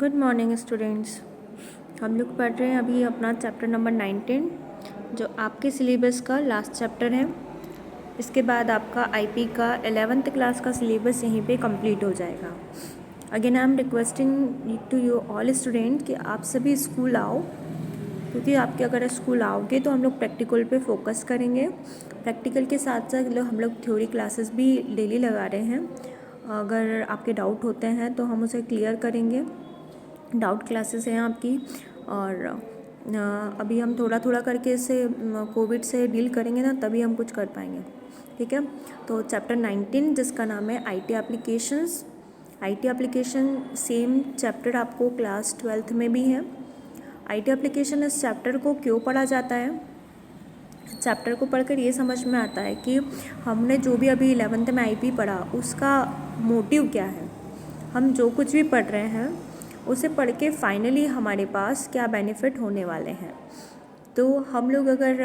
Good morning students. हम लोग पढ़ रहे हैं अभी अपना चैप्टर नंबर 19 जो आपके सिलेबस का लास्ट चैप्टर है। इसके बाद आपका आईपी का 11th क्लास का सिलेबस यहीं पे कंप्लीट हो जाएगा। Again I am requesting to you all student कि आप सभी स्कूल आओ, क्योंकि आपके अगर स्कूल आओगे तो हम लोग प्रैक्टिकल पे फोकस करेंगे। प्रैक्टिकल के साथ साथ हम लोग थ्योरी क्लासेस भी डेली लगा रहे हैं। अगर आपके डाउट होते हैं तो हम उसे क्लियर करेंगे। डाउट क्लासेस हैं आपकी, और अभी हम थोड़ा थोड़ा करके इसे कोविड से डील करेंगे ना, तभी हम कुछ कर पाएंगे। ठीक है, तो चैप्टर 19 जिसका नाम है IT applications. IT application same chapter आपको क्लास 12th में भी है। आईटी एप्लीकेशन इस चैप्टर को क्यों पढ़ा जाता है? चैप्टर को पढ़कर ये समझ में आता है कि हमने जो भी अभी 11th में आईपी पढ़ा उसका मोटिव क्या है। हम जो कुछ भी पढ़ रहे हैं उसे पढ़ के फाइनली हमारे पास क्या बेनिफिट होने वाले हैं। तो हम लोग अगर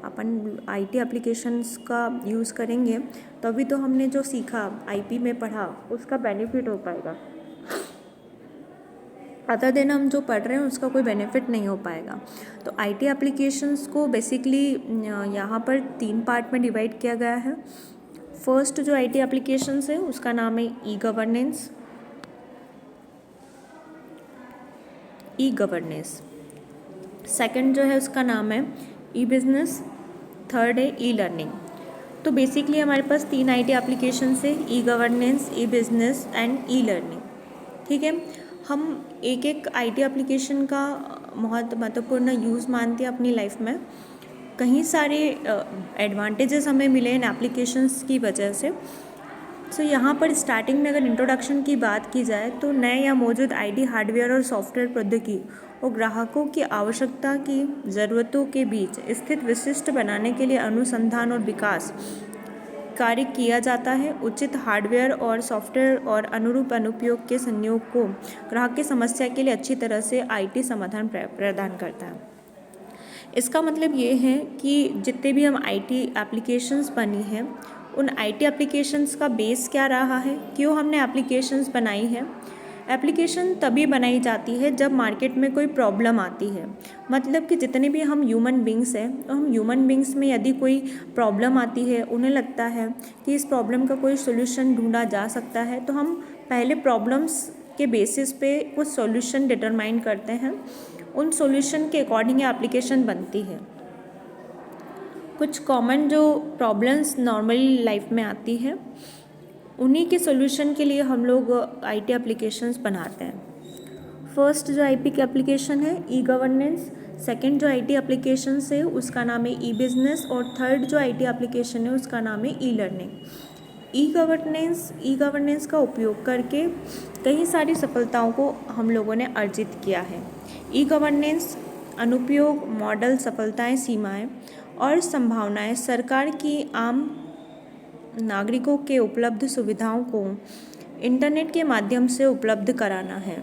अपन आईटी एप्लीकेशंस का यूज़ करेंगे तभी तो हमने जो सीखा आईपी में पढ़ा उसका बेनिफिट हो पाएगा। अदर देन हम जो पढ़ रहे हैं उसका कोई बेनिफिट नहीं हो पाएगा। तो आईटी एप्लीकेशंस को बेसिकली यहाँ पर 3 पार्ट में डिवाइड किया गया है। फर्स्ट जो आईटी एप्लीकेशंस है उसका नाम है ई गवर्नेंस। सेकंड जो है उसका नाम है ई बिज़नेस। थर्ड है ई लर्निंग। तो बेसिकली हमारे पास 3 आईटी एप्लीकेशंस है, e governance, E business and e learning. ठीक है, हम एक एक आईटी एप्लीकेशन का बहुत महत्वपूर्ण यूज़ मानते हैं अपनी लाइफ में। कहीं सारे एडवांटेजेस हमें मिले इन एप्लीकेशंस की वजह से। सो यहाँ पर स्टार्टिंग में अगर इंट्रोडक्शन की बात की जाए तो नए या मौजूद आईटी हार्डवेयर और सॉफ्टवेयर प्रौद्योगिकी और ग्राहकों की आवश्यकता की ज़रूरतों के बीच स्थित विशिष्ट बनाने के लिए अनुसंधान और विकास कार्य किया जाता है। उचित हार्डवेयर और सॉफ्टवेयर और अनुरूप अनुप्रयोग के संयोग को ग्राहक की समस्या के लिए अच्छी तरह से आईटी समाधान प्रदान करता है। इसका मतलब ये है कि जितने भी हम आईटी एप्लीकेशंस बनी हैं उन आईटी एप्लीकेशंस का बेस क्या रहा है, क्यों हमने एप्लीकेशंस बनाई है। एप्लीकेशन तभी बनाई जाती है जब मार्केट में कोई प्रॉब्लम आती है। मतलब कि जितने भी हम ह्यूमन बींग्स हैं, तो हम ह्यूमन बींग्स में यदि कोई प्रॉब्लम आती है, उन्हें लगता है कि इस प्रॉब्लम का कोई सोल्यूशन ढूंढा जा सकता है, तो हम पहले प्रॉब्लम्स के बेसिस पे कुछ सॉल्यूशन डिटरमाइन करते हैं। उन सॉल्यूशन के अकॉर्डिंग एप्लीकेशन बनती है। कुछ कॉमन जो प्रॉब्लम्स नॉर्मली लाइफ में आती है उन्हीं के सॉल्यूशन के लिए हम लोग आईटी एप्लीकेशंस बनाते हैं। फर्स्ट जो आईपी की एप्लीकेशन है ई गवर्नेंस, सेकंड जो आईटी एप्लीकेशंस है उसका नाम है ई बिज़नेस, और थर्ड जो आईटी एप्लीकेशन है उसका नाम है ई लर्निंग। ई गवर्नेंस का उपयोग करके कई सारी सफलताओं को हम लोगों ने अर्जित किया है। ई गवर्नेंस अनुप्रयोग, मॉडल, सफलताएं, सीमाएं और संभावनाएं सरकार की आम नागरिकों के उपलब्ध सुविधाओं को इंटरनेट के माध्यम से उपलब्ध कराना है।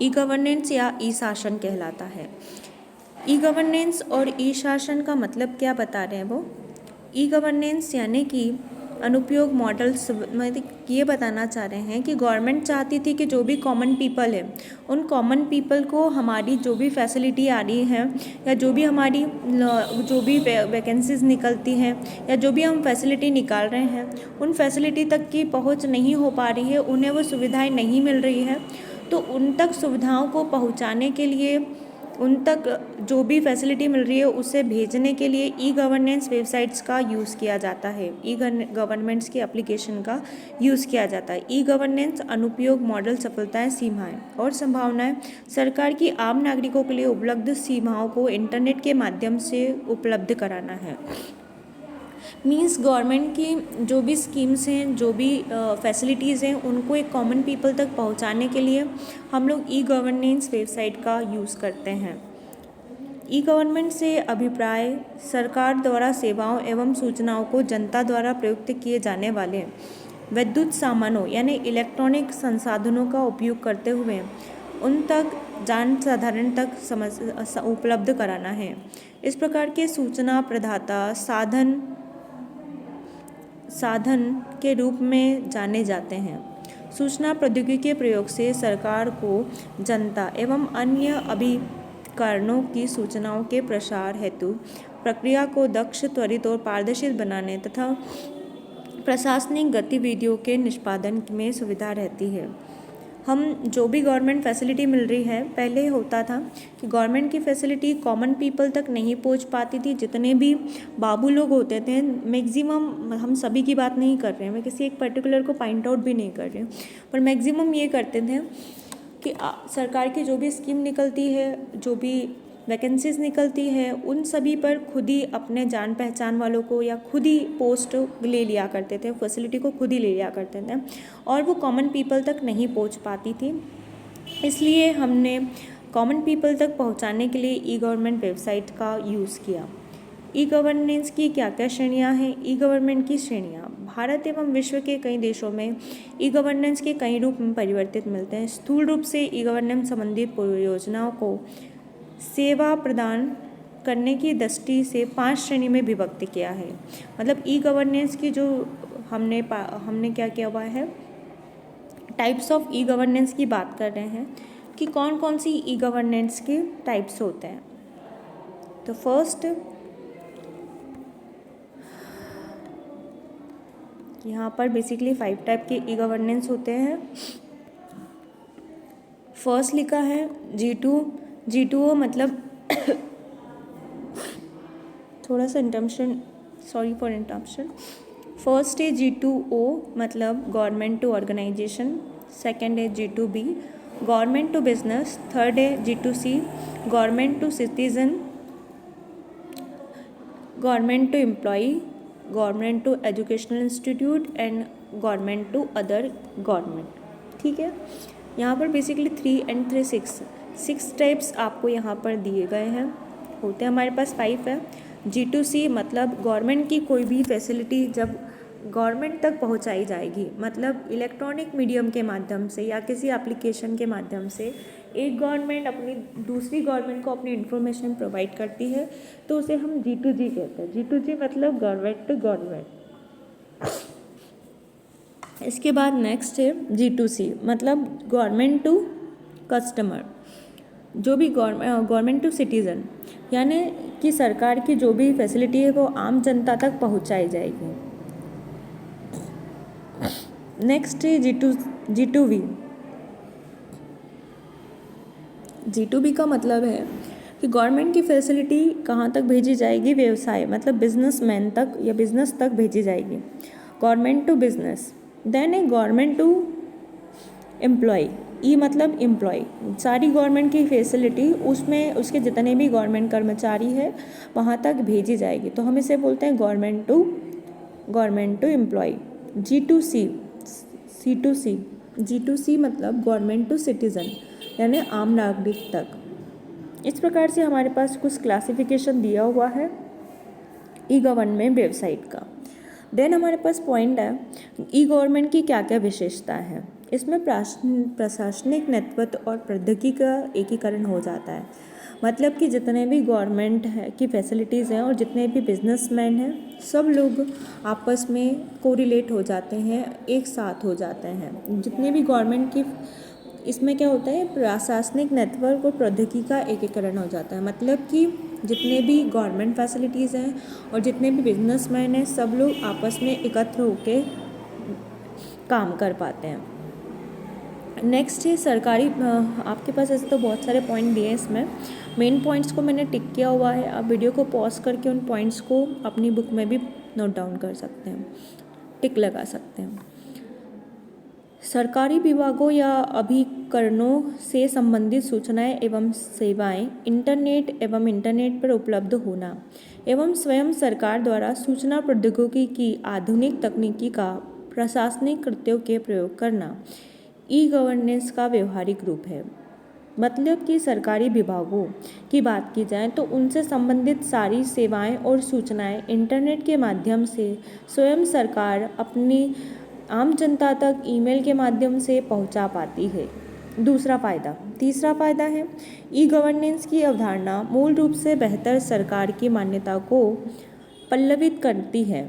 ई गवर्नेंस या ई शासन कहलाता है। ई गवर्नेंस और ई शासन का मतलब क्या बता रहे हैं वो? ई गवर्नेंस यानी कि अनुप्रयोग, मॉडल्स, मतलब ये बताना चाह रहे हैं कि गवर्नमेंट चाहती थी कि जो भी कॉमन पीपल है उन कॉमन पीपल को हमारी जो भी फैसिलिटी आ रही है या जो भी हमारी जो भी वैकेंसीज निकलती हैं या जो भी हम फैसिलिटी निकाल रहे हैं उन फैसिलिटी तक की पहुंच नहीं हो पा रही है, उन्हें वो सुविधाएं नहीं मिल रही है। तो उन तक सुविधाओं को पहुंचाने के लिए, उन तक जो भी फैसिलिटी मिल रही है उसे भेजने के लिए ई गवर्नेंस वेबसाइट्स का यूज़ किया जाता है। ई गवर्नेंस की एप्लीकेशन का यूज़ किया जाता है। ई गवर्नेंस अनुप्रयोग, मॉडल, सफलताएं, सीमाएं और संभावनाएं सरकार की आम नागरिकों के लिए उपलब्ध सीमाओं को इंटरनेट के माध्यम से उपलब्ध कराना है। मीन्स गवर्नमेंट की जो भी स्कीम्स हैं, जो भी फैसिलिटीज़ हैं, उनको एक कॉमन पीपल तक पहुंचाने के लिए हम लोग ई गवर्नेंस वेबसाइट का यूज़ करते हैं। ई गवर्नमेंट से अभिप्राय सरकार द्वारा सेवाओं एवं सूचनाओं को जनता द्वारा प्रयुक्त किए जाने वाले विद्युत सामानों यानी इलेक्ट्रॉनिक संसाधनों का उपयोग करते हुए उन तक जन साधारण तक उपलब्ध कराना है। इस प्रकार के सूचना प्रदाता साधन के रूप में जाने जाते हैं। सूचना प्रौद्योगिकी के प्रयोग से सरकार को जनता एवं अन्य अभिकरणों की सूचनाओं के प्रसार हेतु प्रक्रिया को दक्ष, त्वरित और पारदर्शी बनाने तथा प्रशासनिक गतिविधियों के निष्पादन में सुविधा रहती है। हम जो भी गवर्नमेंट फैसिलिटी मिल रही है, पहले होता था कि गवर्नमेंट की फैसिलिटी कॉमन पीपल तक नहीं पहुंच पाती थी। जितने भी बाबू लोग होते थे, मैक्सिमम, हम सभी की बात नहीं कर रहे हैं, मैं किसी एक पर्टिकुलर को पॉइंट आउट भी नहीं कर रही हूँ, पर मैक्सिमम ये करते थे कि सरकार की जो भी स्कीम निकलती है, जो भी वैकेंसीज निकलती है, उन सभी पर खुद ही अपने जान पहचान वालों को या खुद ही पोस्ट ले लिया करते थे, फैसिलिटी को खुद ही ले लिया करते थे और वो कॉमन पीपल तक नहीं पहुंच पाती थी। इसलिए हमने कॉमन पीपल तक पहुंचाने के लिए ई गवर्नमेंट वेबसाइट का यूज़ किया। ई गवर्नेंस की क्या क्या श्रेणियां हैं? ई गवर्नमेंट की श्रेणियां भारत एवं विश्व के कई देशों में ई गवर्नेंस के कई रूप में परिवर्तित मिलते हैं। स्थूल रूप से ई गवर्नेंस संबंधित परियोजनाओं को सेवा प्रदान करने की दृष्टि से 5 श्रेणी में विभक्त किया है। मतलब ई गवर्नेंस की जो हमने क्या किया हुआ है, टाइप्स ऑफ ई गवर्नेंस की बात कर रहे हैं कि कौन कौन सी ई गवर्नेंस के टाइप्स होते हैं। तो फर्स्ट, यहाँ पर बेसिकली 5 टाइप के ई गवर्नेंस होते हैं। फर्स्ट लिखा है G2O मतलब थोड़ा सा interruption, sorry for interruption. First है G2O मतलब गवर्नमेंट टू ऑर्गेनाइजेशन। सेकंड है G2B government to business. Third है G2C government to citizen, government to employee, government to educational institute and government to other government. ठीक है, यहाँ पर basically 3 and 3 6 types आपको यहाँ पर दिए गए हैं। होते हैं हमारे पास 5 है। G2C मतलब गवर्नमेंट की कोई भी फैसिलिटी जब गवर्नमेंट तक पहुँचाई जाएगी, मतलब इलेक्ट्रॉनिक मीडियम के माध्यम से या किसी एप्लीकेशन के माध्यम से एक गवर्नमेंट अपनी दूसरी गवर्नमेंट को अपनी इन्फॉर्मेशन प्रोवाइड करती है, तो उसे हम G2G कहते हैं। G2G मतलब गवर्नमेंट टू गवर्नमेंट। इसके बाद नेक्स्ट है G2C मतलब गवर्नमेंट टू कस्टमर, जो भी गवर्नमेंट टू सिटीज़न, यानी कि सरकार की जो भी फैसिलिटी है वो आम जनता तक पहुंचाई जाएगी। नेक्स्ट है G2B। G2B का मतलब है कि गवर्नमेंट की फैसिलिटी कहाँ तक भेजी जाएगी? व्यवसाय मतलब बिजनेसमैन तक या बिजनेस तक भेजी जाएगी। Government to business. देन है गवर्नमेंट टू एम्प्लॉय। ई मतलब एम्प्लॉय, सारी गवर्नमेंट की फैसिलिटी उसमें उसके जितने भी गवर्नमेंट कर्मचारी है वहाँ तक भेजी जाएगी, तो हम इसे बोलते हैं गवर्नमेंट टू एम्प्लॉय। G2C मतलब गवर्नमेंट टू सिटीज़न, यानी आम नागरिक तक। इस प्रकार से हमारे पास कुछ क्लासिफिकेशन दिया हुआ है ई गवर्नमेंट वेबसाइट का। देन हमारे पास पॉइंट है ई गवर्नमेंट की क्या क्या विशेषता है। इसमें प्रशासनिक नेतृत्व और प्रौद्योगिकी का एकीकरण हो जाता है, मतलब कि जितने भी गवर्नमेंट है की फैसिलिटीज़ हैं और जितने भी बिजनेसमैन हैं सब लोग आपस में कोरिलेट हो जाते हैं, एक साथ हो जाते हैं। जितने भी गवर्नमेंट की, इसमें क्या होता है, प्रशासनिक नेटवर्क और प्रौद्योगिकी का एकीकरण हो जाता है, मतलब कि जितने भी गवर्नमेंट फैसिलिटीज़ हैं और जितने भी बिजनेसमैन हैं सब लोग आपस में एकत्र होकर काम कर पाते हैं। नेक्स्ट है सरकारी, आपके पास ऐसे तो बहुत सारे पॉइंट दिए हैं, इसमें मेन पॉइंट्स को मैंने टिक किया हुआ है। आप वीडियो को पॉज करके उन पॉइंट्स को अपनी बुक में भी नोट डाउन कर सकते हैं, टिक लगा सकते हैं। सरकारी विभागों या अभिकरणों से संबंधित सूचनाएं एवं सेवाएं इंटरनेट पर उपलब्ध होना एवं स्वयं सरकार द्वारा सूचना प्रौद्योगिकी की आधुनिक तकनीकी का प्रशासनिक कृत्यों के प्रयोग करना ई गवर्नेंस का व्यवहारिक रूप है। मतलब कि सरकारी विभागों की बात की जाए तो उनसे संबंधित सारी सेवाएं और सूचनाएं इंटरनेट के माध्यम से स्वयं सरकार अपनी आम जनता तक ईमेल के माध्यम से पहुंचा पाती है। तीसरा फायदा है ई गवर्नेंस की अवधारणा मूल रूप से बेहतर सरकार की मान्यता को पल्लवित करती है।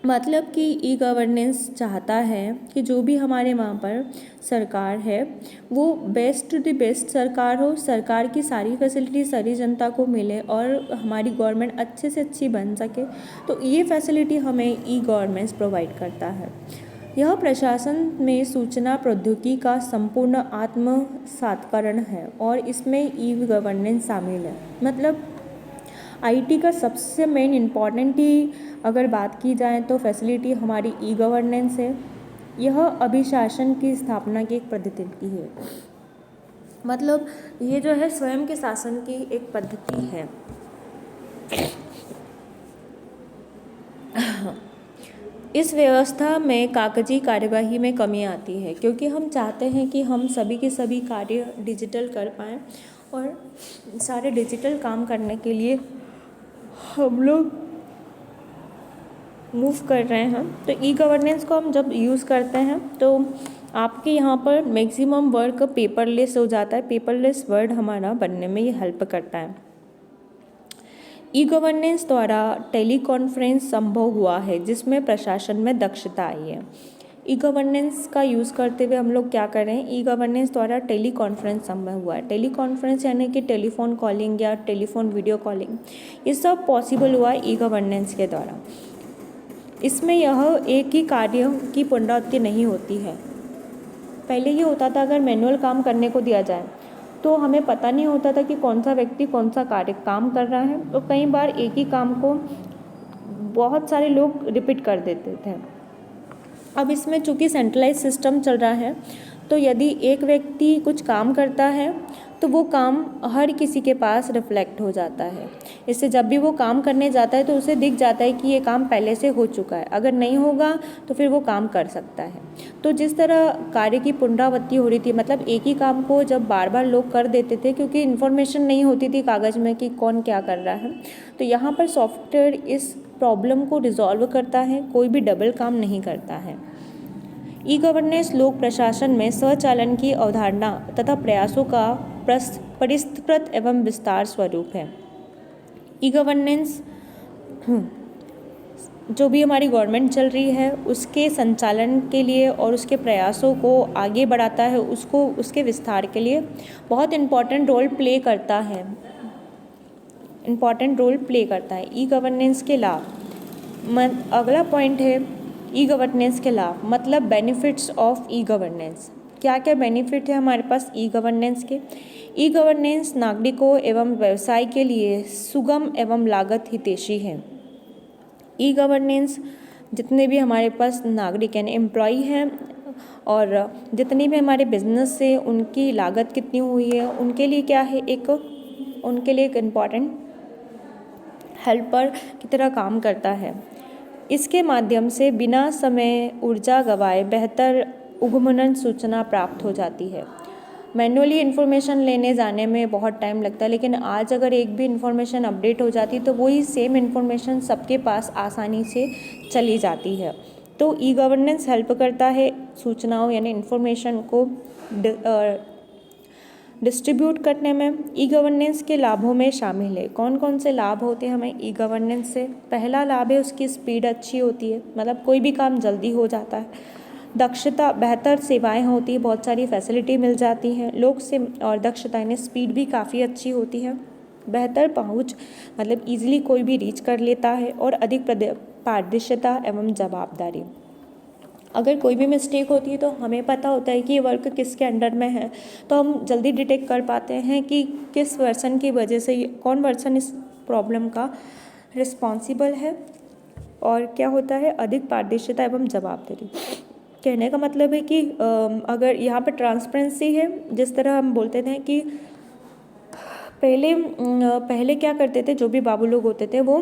मतलब कि ई गवर्नेंस चाहता है कि जो भी हमारे वहाँ पर सरकार है वो बेस्ट टू द बेस्ट सरकार हो, सरकार की सारी फैसिलिटी सारी जनता को मिले और हमारी गवर्नमेंट अच्छे से अच्छी बन सके। तो ये फैसिलिटी हमें ई गवर्नेंस प्रोवाइड करता है। यह प्रशासन में सूचना प्रौद्योगिकी का संपूर्ण आत्मसात्करण है और इसमें ई गवर्नेंस शामिल है। मतलब आईटी का सबसे मेन इम्पॉर्टेंट ही अगर बात की जाए तो फैसिलिटी हमारी ई गवर्नेंस है। यह अभिशासन की स्थापना की एक पद्धति है। मतलब ये जो है स्वयं के शासन की एक पद्धति है। इस व्यवस्था में कागजी कार्यवाही में कमी आती है क्योंकि हम चाहते हैं कि हम सभी के सभी कार्य डिजिटल कर पाएँ और सारे डिजिटल काम करने के लिए हम लोग मूव कर रहे हैं। तो ई गवर्नेंस को हम जब यूज़ करते हैं तो आपके यहाँ पर मैक्सिमम वर्क पेपरलेस हो जाता है। पेपरलेस वर्ड हमारा बनने में ये हेल्प करता है। ई गवर्नेंस द्वारा टेली कॉन्फ्रेंस संभव हुआ है जिसमें प्रशासन में दक्षता आई है। ई गवर्नेंस का यूज़ करते हुए हम लोग क्या करें, ई गवर्नेंस द्वारा टेली कॉन्फ्रेंस संभव हुआ है। टेली कॉन्फ्रेंस यानी कि टेलीफोन कॉलिंग या टेलीफोन वीडियो कॉलिंग, ये सब पॉसिबल हुआ है ई गवर्नेंस के द्वारा। इसमें यह एक ही कार्य की पुनरावृत्ति नहीं होती है। पहले ये होता था अगर मैनुअल काम करने को दिया जाए तो हमें पता नहीं होता था कि कौन सा व्यक्ति कौन सा कार्य काम कर रहा है, तो कई बार एक ही काम को बहुत सारे लोग रिपीट कर देते थे। अब इसमें चूँकि सेंट्रलाइज सिस्टम चल रहा है तो यदि एक व्यक्ति कुछ काम करता है तो वो काम हर किसी के पास रिफ्लेक्ट हो जाता है। इससे जब भी वो काम करने जाता है तो उसे दिख जाता है कि ये काम पहले से हो चुका है, अगर नहीं होगा तो फिर वो काम कर सकता है। तो जिस तरह कार्य की पुनरावृत्ति हो रही थी, मतलब एक ही काम को जब बार बार लोग कर देते थे क्योंकि इन्फॉर्मेशन नहीं होती थी कागज़ में कि कौन क्या कर रहा है, तो यहाँ पर सॉफ्टवेयर इस प्रॉब्लम को रिजॉल्व करता है, कोई भी डबल काम नहीं करता है। ई गवर्नेंस लोक प्रशासन में स्वचालन की अवधारणा तथा प्रयासों का परिष्कृत एवं विस्तार स्वरूप है। ई गवर्नेंस जो भी हमारी गवर्नमेंट चल रही है उसके संचालन के लिए और उसके प्रयासों को आगे बढ़ाता है, उसको उसके विस्तार के लिए बहुत इम्पॉर्टेंट रोल प्ले करता है। ई गवर्नेंस के लाभ, अगला पॉइंट है ई गवर्नेंस के लाभ, मतलब बेनिफिट्स ऑफ ई गवर्नेंस। क्या क्या बेनिफिट है हमारे पास ई गवर्नेंस के। ई गवर्नेंस नागरिकों एवं व्यवसाय के लिए सुगम एवं लागत हितैषी है। ई गवर्नेंस जितने भी हमारे पास नागरिक यानी एम्प्लॉय हैं और जितनी भी हमारे बिजनेस से उनकी लागत कितनी हुई है उनके लिए क्या है, उनके लिए एक इम्पॉर्टेंट हेल्पर की तरह काम करता है। इसके माध्यम से बिना समय ऊर्जा गंवाए बेहतर उग्मनन सूचना प्राप्त हो जाती है। मैनुअली इन्फॉर्मेशन लेने जाने में बहुत टाइम लगता है, लेकिन आज अगर एक भी इन्फॉर्मेशन अपडेट हो जाती तो वही सेम इन्फॉर्मेशन सबके पास आसानी से चली जाती है। तो ई गवर्नेंस हेल्प करता है सूचनाओं यानी इन्फॉर्मेशन को डिस्ट्रीब्यूट करने में। ई गवर्नेंस के लाभों में शामिल है, कौन कौन से लाभ होते हैं हमें ई गवर्नेंस से। पहला लाभ है उसकी स्पीड अच्छी होती है, मतलब कोई भी काम जल्दी हो जाता है। दक्षता, बेहतर सेवाएं होती है, बहुत सारी फैसिलिटी मिल जाती हैं लोग से, और दक्षता यानी स्पीड भी काफ़ी अच्छी होती है। बेहतर पहुंच, मतलब इजीली कोई भी रीच कर लेता है, और अधिक पारदर्शिता एवं जवाबदारी। अगर कोई भी मिस्टेक होती है तो हमें पता होता है कि ये वर्क किसके अंडर में है, तो हम जल्दी डिटेक्ट कर पाते हैं कि किस वर्सन की वजह से कौन वर्सन इस प्रॉब्लम का रिस्पॉन्सिबल है। और क्या होता है, अधिक पारदर्शिता एवं जवाबदारी। कहने का मतलब है कि अगर यहाँ पर ट्रांसपेरेंसी है, जिस तरह हम बोलते थे कि पहले क्या करते थे, जो भी बाबू लोग होते थे वो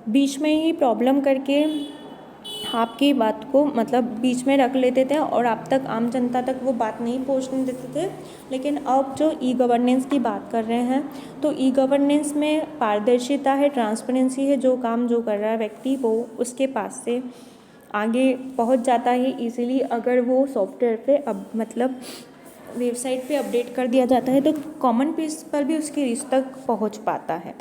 बीच में ही प्रॉब्लम करके आपकी बात को मतलब बीच में रख लेते थे और आप तक, आम जनता तक वो बात नहीं पहुंचने देते थे। लेकिन अब जो ई गवर्नेंस की बात कर रहे हैं तो ई गवर्नेंस में पारदर्शिता है, ट्रांसपेरेंसी है, जो काम जो कर रहा है व्यक्ति वो उसके पास से आगे पहुंच जाता है इजीली। अगर वो सॉफ्टवेयर पे अब मतलब वेबसाइट पे अपडेट कर दिया जाता है तो कॉमन पीस पर भी उसकी रीच तक पहुंच पाता है।